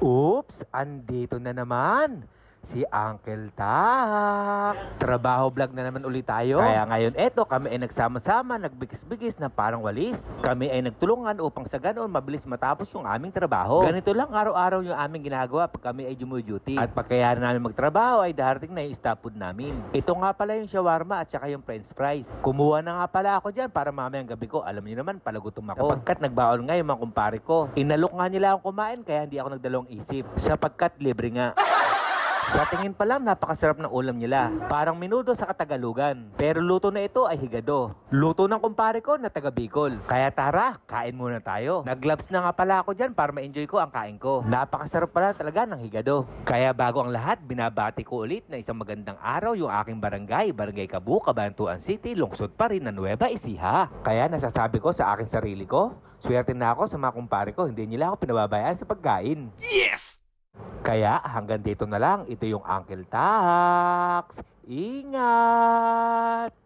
Oops! Andito na naman si Uncle Tak. Trabaho vlog na naman ulit tayo. Kaya ngayon eto, kami ay nagsama-sama, nagbigis-bigis na parang walis. Kami ay nagtulungan upang sa ganoon mabilis matapos yung aming trabaho. Ganito lang araw-araw yung aming ginagawa pag kami ay duty. At pagkayaran namin magtrabaho ay darating na yung stop food namin. Ito nga pala yung shawarma at saka yung french fries. Kumuha na nga pala ako dyan para mamayang gabi ko. Alam niyo naman, palagutom ako. Sapagkat nagbaon nga yung mga kumpare ko. Inalok nga nila akong kumain kaya hindi ako nagdalawang isip. Sapagkat libre nga. Sa tingin pa lang, napakasarap ng ulam nila. Parang menudo sa Katagalugan. Pero luto na ito ay higado. Luto ng kumpare ko na taga Bicol. Kaya tara, kain muna tayo. Nag-gloves na nga pala ako dyan para ma-enjoy ko ang kain ko. Napakasarap pala talaga ng higado. Kaya bago ang lahat, binabati ko ulit na isang magandang araw yung aking barangay, Barangay Kabu, Cabanatuan City, lungsod pa rin na Nueva Ecija. Kaya nasasabi ko sa aking sarili ko, swerte na ako sa mga kumpare ko, hindi nila ako pinababayaan sa pagkain. Yes! Kaya hanggang dito na lang, ito yung Uncle Tax. Ingat!